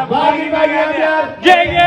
Bagi-bagi ambiar. Geng.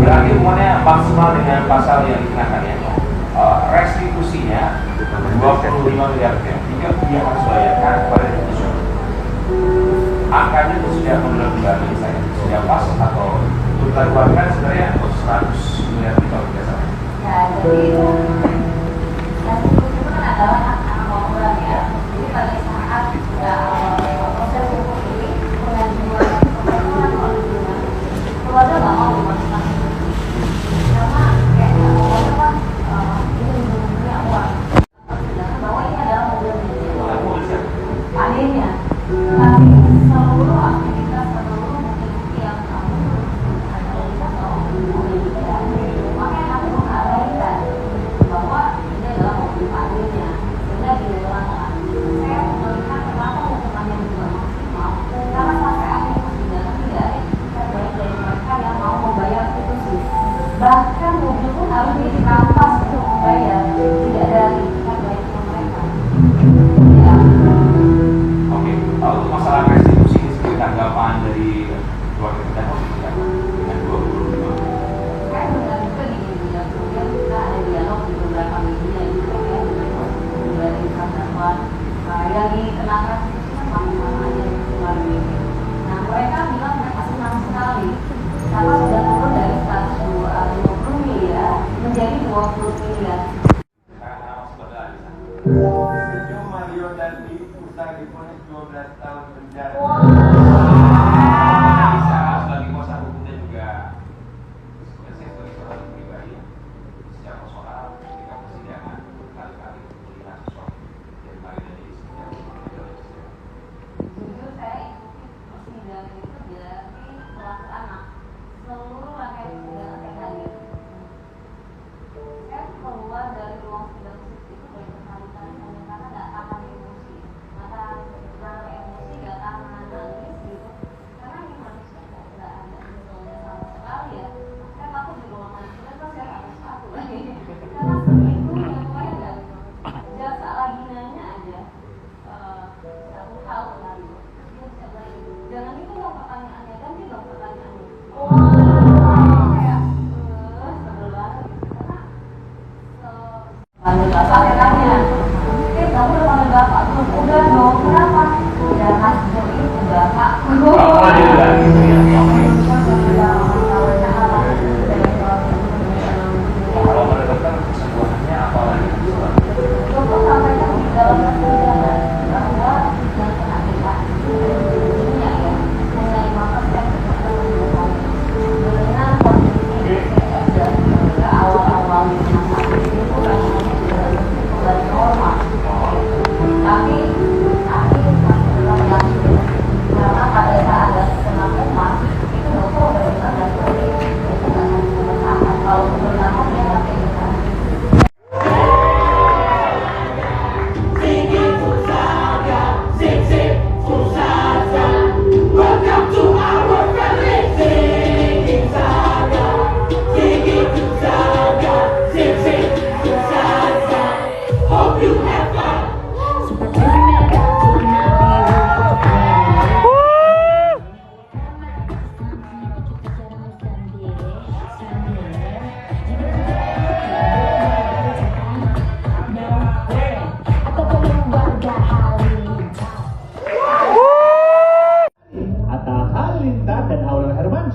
Berarti hukumannya maksimal dengan pasal yang dikenakan ya. Restitusinya 25 miliar rupiah. Dia harus bayarkan kepada institusi. Angkanya itu sudah menurut dugaan saya sudah pas atau untuk keluarkan sebenarnya 100 miliar rupiah kalau tidak salah. Ya, jadi restitusi itu kan adalah hak anak korban ya. Jadi pada saat proses hukum ini pengajuan keluarga nggak mau dimasukkan karena kayak keluarga kan ini punya uang. Sedangkan bahwa ini adalah mobil palinnya, tapi seluruh aktivitas seluruh bukti yang kamu ada atau makanya kamu mengabaikan bahwa ini adalah mobil palinnya sehingga dilelang. Saya melihat kenapa hukumannya juga maksimal karena sampai akhir persidangan tidak ada baik dari mereka yang mau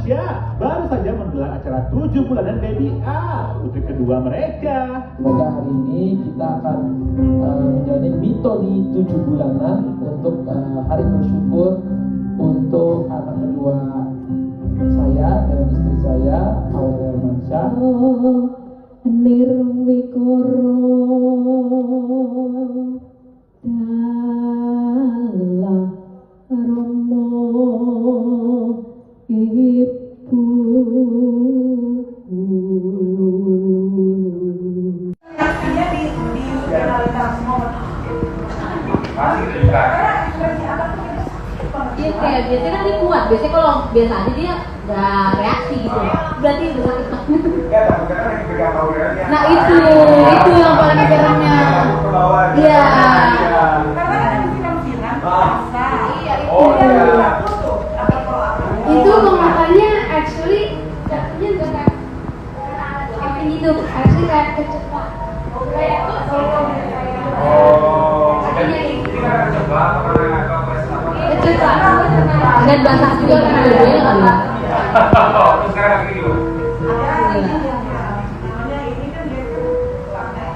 Ramansyah baru saja menggelar acara 7 bulanan Baby A, putri kedua mereka. Semoga hari ini kita akan menjalani mitoni 7 bulanan untuk hari bersyukur untuk anak kedua saya dan istri saya, Aulia Ramansyah. Nirwikoro dalam romo ibu. Iya kayak biasanya kan dia kuat, biasanya kalau biasa aja dia nggak reaksi gitu, berarti udah sakit banget. Nah itu yang paling seremnya. Iya. Karena kan ada siram-siram, rasa. Iya itu. Oh iya. Itu pengataannya actually jatuhnya juga kayak kayak gitu, actually kayak kecepat. Kayak Oh, ini kan terjebak karena kongres apa? kecepat. Dan basah juga kan dua-duanya kan. Terus sekarang lagi gimana? Namanya ini kan dia pakai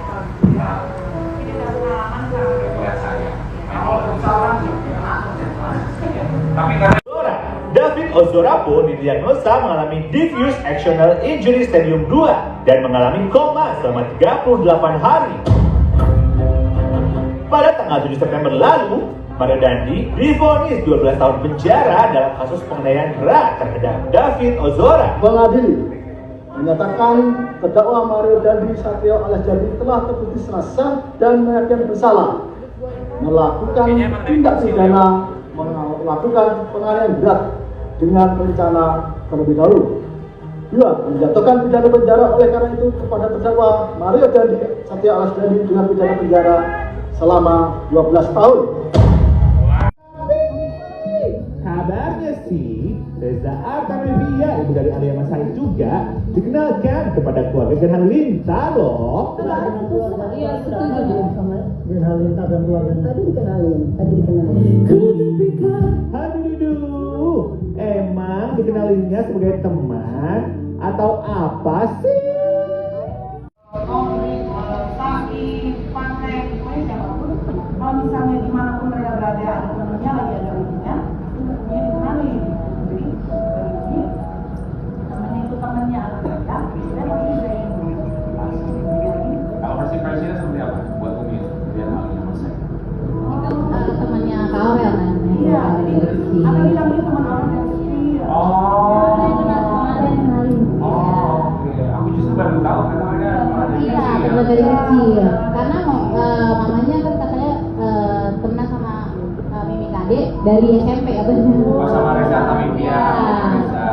ini udah pengalaman Biasanya. Tapi karena David Ozora pun didiagnosa mengalami diffuse axonal injury stadium 2 dan mengalami koma selama 38 hari. Pada tanggal 7 September lalu, Mario Dandi divonis 12 tahun penjara dalam kasus penganiayaan berat terhadap David Ozora. Mengadili menyatakan terdakwa Mario Dandi Satrio alias Dandi telah terbukti secara sah dan meyakinkan bersalah melakukan tindak pidana melakukan penganiayaan berat dengan rencana terlebih dahulu. 2. Menjatuhkan pidana penjara oleh karena itu kepada terdakwa Mario Dandi Satrio alias Dandi dengan pidana penjara selama 12 tahun. Kabarnya sih, Reza Artamevia, ibu dari Alia Mas Said juga dikenalkan kepada keluarga Gerhan Linta loh. Iya setuju. Gerhan Linta dan keluarga tadi dikenalin. Aduh, emang dikenalinnya sebagai teman atau apa sih? Kalau misalnya dimanapun mereka berada ada temennya lagi ada ujinya, itu temennya dikenali. Jadi dari ini temennya itu temennya anak mereka, dan ini saya yang kalau versi presiden seperti apa? Buat Umi, biar Alia sama saya. Itu temannya Kak Aurel kan? iya, jadi apa bilang ini teman orang yang kecil. Oh, Iya. oke. Aku justru baru tahu karena ada Iya, teman dari kecil. Karena mamanya kan katanya pernah sama Mimi Kade dari SMP ya benar. Oh, sama Reza Artamevia. Iya. Reza.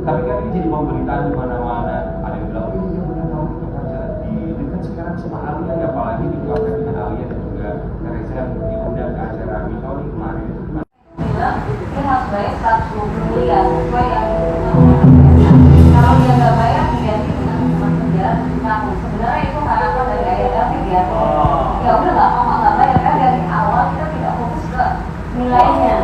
Tapi kan ini jadi pemberitaan di mana-mana. Ada yang bilang, oh iya benar tahu itu acara di dekat sekarang sama Alia ya, apalagi di keluarga dengan Alia dan juga Reza yang diundang ke acara mitoni kemarin. Bilang dia harus bayar 120 miliar sesuai yang kalau dia nggak bayar diganti dengan hukuman penjara 7 tahun. Sebenarnya itu harapan dari ayah David ya. Ya udah nggak bayar kan dari awal kita tidak fokus ke nilainya.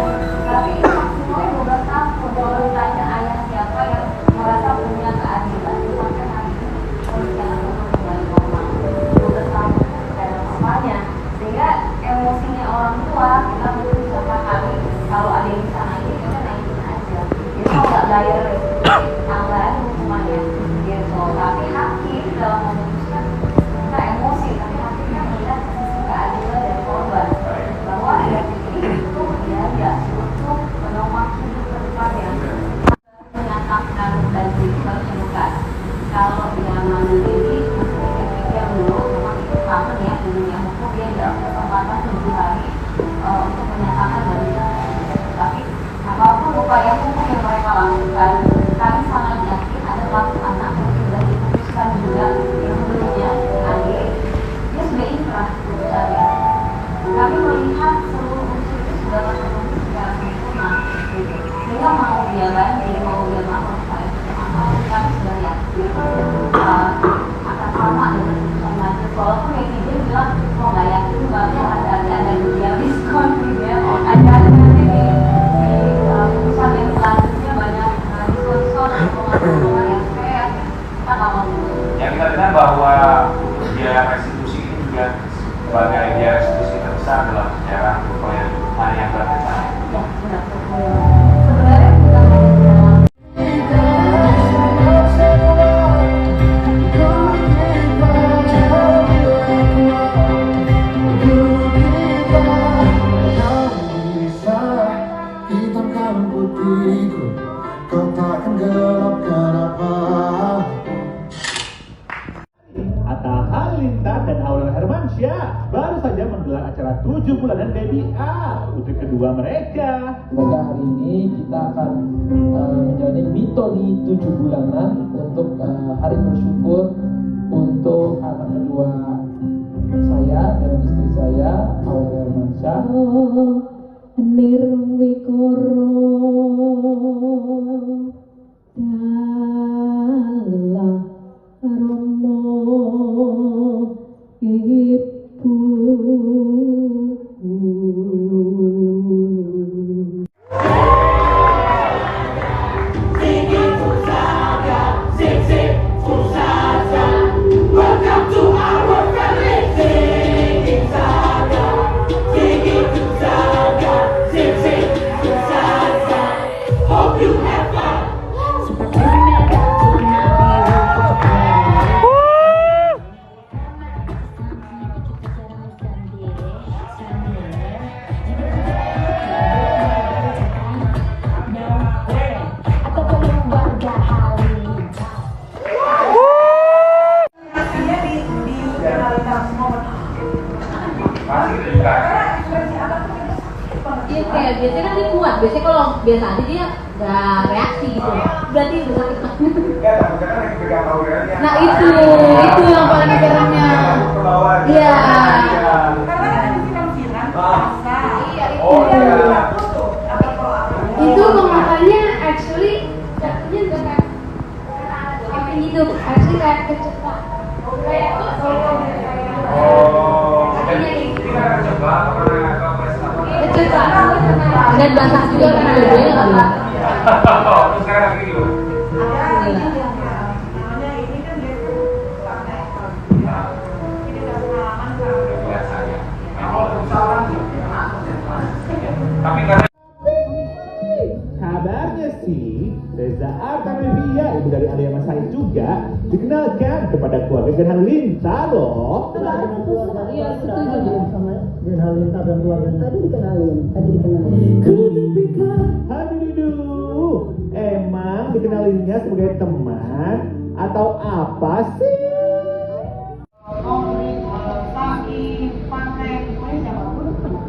Tapi itu maksimalnya 12 tahun. Kalau ditanya ayah siapa yang merasa punya keadilan sampai hari ini perencanaan untuk kembali normal 12 tahun dan mamanya, sehingga emosinya orang tua kita mungkin bisa pahami kalau ada yang bisa naikin kita naikin aja. Jadi kalau nggak bayar tambahan hukumannya gitu. Tapi hakim dalam memutuskan kita emosi, tapi hakimnya melihat sisi keadilan dari korban bahwa ya ini itu biaya untuk menopang hidup ke depannya. Menyatakan dan itu harus dibuka. Kalau dia ngambil ini mesti dipikir dulu, memang itu kangen ya di dunia hukum dia tidak kesempatan 7 hari untuk menyatakan dan tidak. Tapi apapun upaya hukum yang mereka lakukan, kami sangat yakin kita dengar bahwa biaya restitusi ini juga sebagai biaya restitusi terbesar dalam sejarah proyek Mariam Bernesa. Sebenarnya bukan hanya dalam Atta Halilintar dan Aurel Hermansyah baru saja menggelar acara 7 bulanan Baby A, putri kedua mereka. Semoga hari ini kita akan menjalani mitoni 7 bulanan untuk hari bersyukur untuk anak kedua saya dan istri saya, Aurel Hermansyah. Nirwikoro dalah Romo Ibu. Iya, kayak biasanya kan dia kuat. Biasanya kalau biasa aja dia nggak reaksi gitu. Berarti udah sakit banget. Nah itu yang paling kerennya. Iya. Karena kan ada siram-siram, rasa. Iya itu. Oh iya. Itu makanya actually jatuhnya juga kayak kayak gitu. Actually kayak kecepat. Kayak Ini kan coba karena kecepat. Dan basah juga kan dua-duanya nggak apa. terus sekarang begini loh. Namanya ini kan dia pakai ini udah pengalaman kalau Biasanya. Tapi karena Kabarnya sih, Reza Artamevia, ibu dari Alia Mas Said juga dikenalkan kepada keluarga Gerhan Lintar loh. Iya, setuju sama Gerhan Lintar dan keluarga. Tadi dikenalin. Aduh, emang dikenalinnya sebagai teman atau apa sih? sakit, pakai, pokoknya siapapun.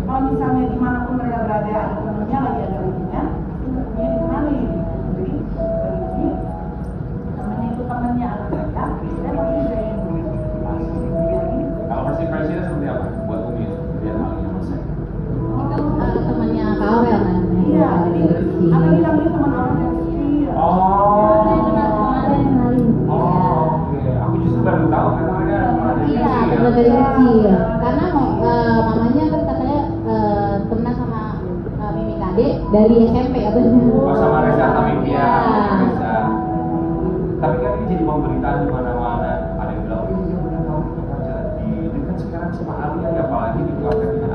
Kalau misalnya dimanapun mereka berada, ada temennya lagi ada ujian, itu temennya dikenalin. Jadi bagi ini temennya itu temennya anak mereka, dan ini juga yang kalau versi presiden seperti apa? Buat Umi lihat halnya Mas Said. Itu temannya Kak Aurel kan. iya, jadi apa bilang dia teman orang yang kecil. Oh. Kemarin kenalin. Oh, oke. Aku justru baru tahu karena mereka ada Iya, kecil ya. teman dari kecil. Karena mamanya kan katanya pernah sama Mimi Kade dari SMP katanya. Oh, sama Reza Artamevia. Iya. Reza. Tapi kan ini jadi pemberitaan di mana-mana. Ada yang bilang, oh iya benar tahu kita jadi dekat sekarang sama Alia, ya apalagi di keluarga kita